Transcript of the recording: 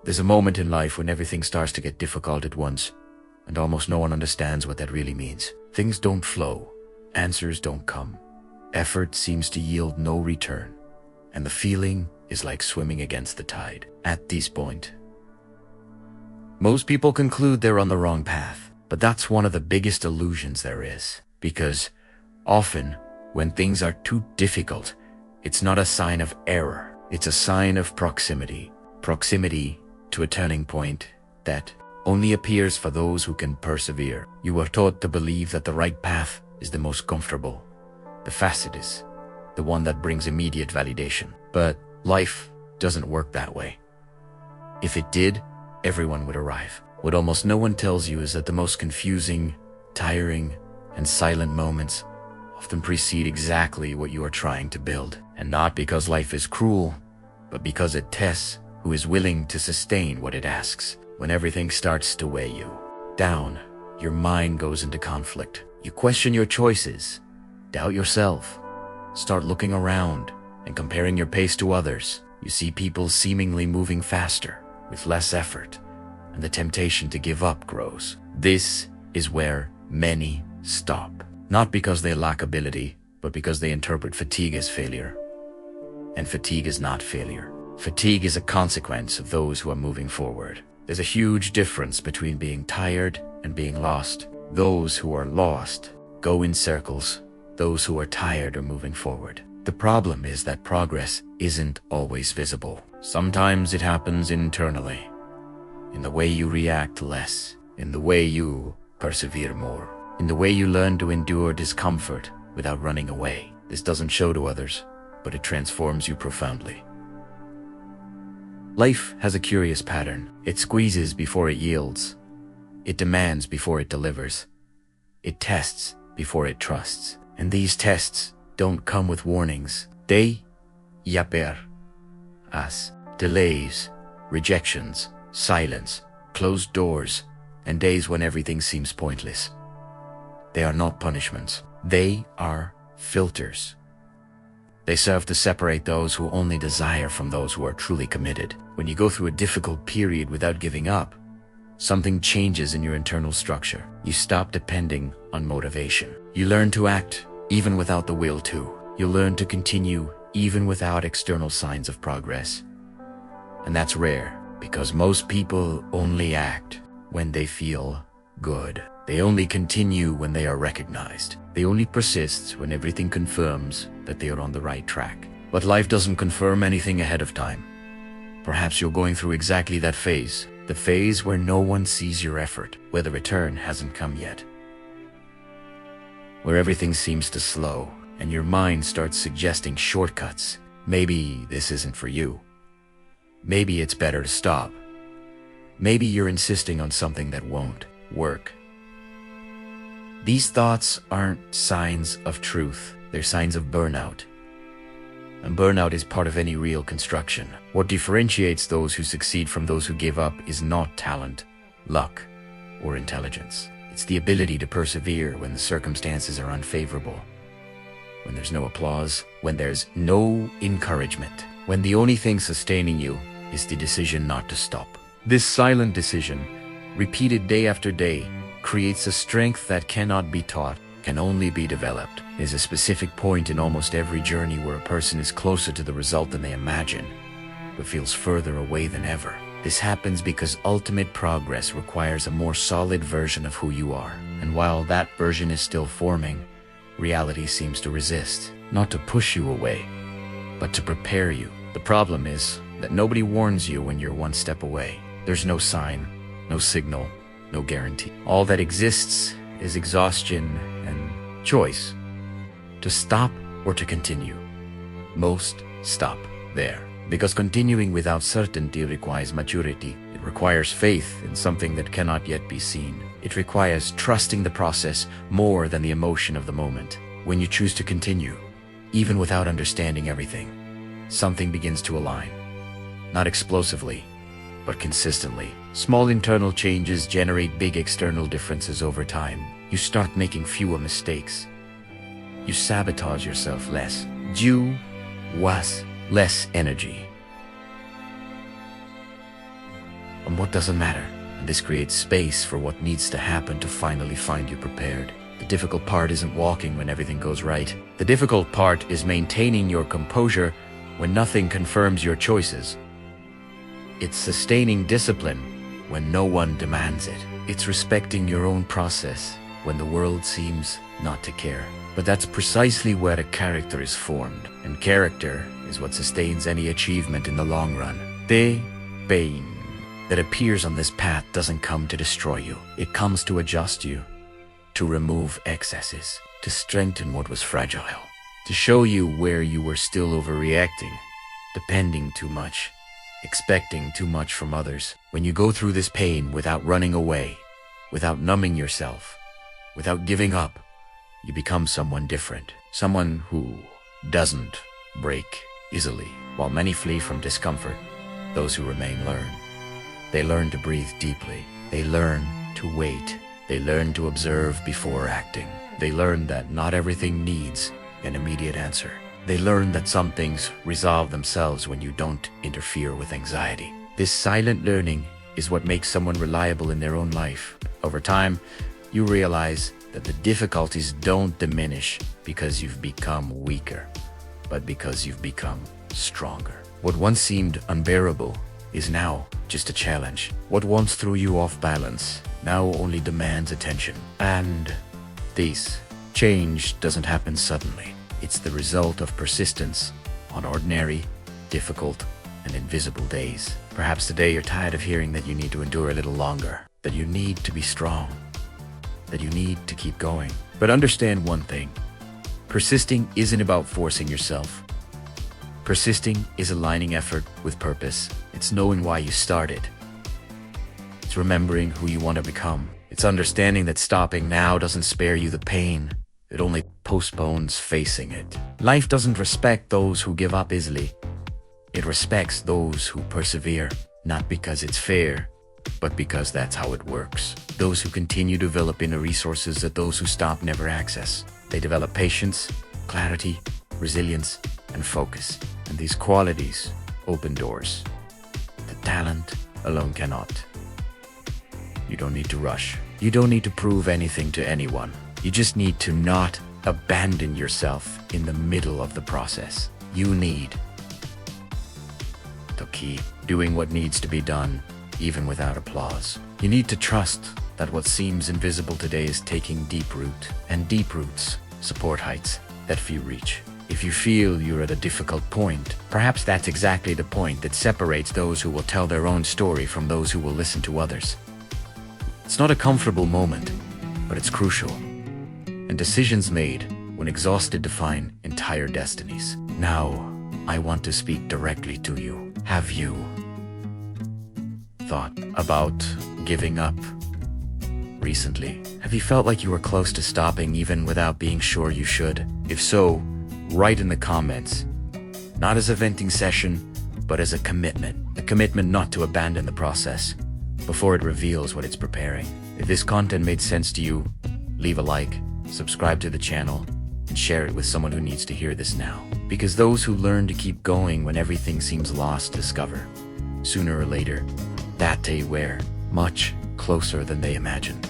There's a moment in life when everything starts to get difficult at once, and almost no one understands what that really means. Things don't flow, answers don't come, effort seems to yield no return, and the feeling is like swimming against the tide. At this point, most people conclude they're on the wrong path, but that's one of the biggest illusions there is, because often, when things are too difficult, it's not a sign of error, it's a sign of proximity. Proximity to a turning point that only appears for those who can persevere. You are taught to believe that the right path is the most comfortable, the fastest, the one that brings immediate validation. But life doesn't work that way. If it did, everyone would arrive. What almost no one tells you is that the most confusing, tiring, and silent moments often precede exactly what you are trying to build. And not because life is cruel, but because it tests who is willing to sustain what it asks. When everything starts to weigh you down, your mind goes into conflict. You question your choices, doubt yourself, start looking around and comparing your pace to others. You see people seemingly moving faster, with less effort, and the temptation to give up grows. This is where many stop, not because they lack ability, but because they interpret fatigue as failure. And fatigue is not failure. Fatigue is a consequence of those who are moving forward. There's a huge difference between being tired and being lost. Those who are lost go in circles. Those who are tired are moving forward. The problem is that progress isn't always visible. Sometimes it happens internally, in the way you react less, in the way you persevere more, in the way you learn to endure discomfort without running away. This doesn't show to others, but it transforms you profoundly. Life has a curious pattern. It squeezes before it yields. It demands before it delivers. It tests before it trusts. And these tests don't come with warnings. They yaper us. Delays, rejections, silence, closed doors, and days when everything seems pointless. They are not punishments. They are filters. They serve to separate those who only desire from those who are truly committed. When you go through a difficult period without giving up, something changes in your internal structure. You stop depending on motivation. You learn to act even without the will to. You learn to continue even without external signs of progress. And that's rare, because most people only act when they feel good. They only continue when they are recognized. They only persist when everything confirms that they are on the right track. But life doesn't confirm anything ahead of time. Perhaps you're going through exactly that phase, the phase where no one sees your effort, where the return hasn't come yet, where everything seems to slow and your mind starts suggesting shortcuts. Maybe this isn't for you. Maybe it's better to stop. Maybe you're insisting on something that won't work. These thoughts aren't signs of truth, they're signs of burnout. And burnout is part of any real construction. What differentiates those who succeed from those who give up is not talent, luck, or intelligence. It's the ability to persevere when the circumstances are unfavorable, when there's no applause, when there's no encouragement, when the only thing sustaining you is the decision not to stop. This silent decision, repeated day after day, creates a strength that cannot be taught, can only be developed. There's a specific point in almost every journey where a person is closer to the result than they imagine, but feels further away than ever. This happens because ultimate progress requires a more solid version of who you are. And while that version is still forming, reality seems to resist, not to push you away, but to prepare you. The problem is that nobody warns you when you're one step away. There's no sign, no signal, no guarantee. All that exists is exhaustion and choice, to stop or to continue. Most stop there, because continuing without certainty requires maturity. It requires faith in something that cannot yet be seen. It requires trusting the process more than the emotion of the moment. When you choose to continue, even without understanding everything, something begins to align. Not explosively, but consistently. Small internal changes generate big external differences over time. You start making fewer mistakes. You sabotage yourself less. Less energy. what doesn't matter. And this creates space for what needs to happen to finally find you prepared. The difficult part isn't walking when everything goes right. The difficult part is maintaining your composure when nothing confirms your choices. It's sustaining discipline when no one demands it. It's respecting your own process when the world seems not to care. But that's precisely where a character is formed, and character is what sustains any achievement in the long run. The pain that appears on this path doesn't come to destroy you. It comes to adjust you, to remove excesses, to strengthen what was fragile, to show you where you were still overreacting, depending too much, expecting too much from others. When you go through this pain without running away, without numbing yourself, without giving up, you become someone different, someone who doesn't break easily. While many flee from discomfort, those who remain learn. They learn to breathe deeply. They learn to wait. They learn to observe before acting. They learn that not everything needs an immediate answer. They learn that some things resolve themselves when you don't interfere with anxiety. This silent learning is what makes someone reliable in their own life. Over time, you realize that the difficulties don't diminish because you've become weaker, but because you've become stronger. What once seemed unbearable is now just a challenge. What once threw you off balance now only demands attention. And this change doesn't happen suddenly. It's the result of persistence on ordinary, difficult, and invisible days. Perhaps today you're tired of hearing that you need to endure a little longer, that you need to be strong, that you need to keep going. But understand one thing. Persisting isn't about forcing yourself. Persisting is aligning effort with purpose. It's knowing why you started. It's remembering who you want to become. It's understanding that stopping now doesn't spare you the pain. It only postpones facing it. Life doesn't respect those who give up easily. It respects those who persevere, not because it's fair, but because that's how it works. Those who continue to develop inner resources that those who stop never access. They develop patience, clarity, resilience, and focus. And these qualities open doors that talent alone cannot. You don't need to rush. You don't need to prove anything to anyone. You just need to not abandon yourself in the middle of the process. You need to keep doing what needs to be done, even without applause. You need to trust that what seems invisible today is taking deep root, and deep roots support heights that few reach. If you feel you're at a difficult point, perhaps that's exactly the point that separates those who will tell their own story from those who will listen to others. It's not a comfortable moment, but it's crucial. And decisions made when exhausted define entire destinies. Now, I want to speak directly to you. Have you thought about giving up recently? Have you felt like you were close to stopping even without being sure you should? If so, write in the comments. Not as a venting session, but as a commitment not to abandon the process before it reveals what it's preparing. If this content made sense to you, leave a like, subscribe to the channel, and share it with someone who needs to hear this now. Because those who learn to keep going when everything seems lost discover, sooner or later, that they were much closer than they imagined.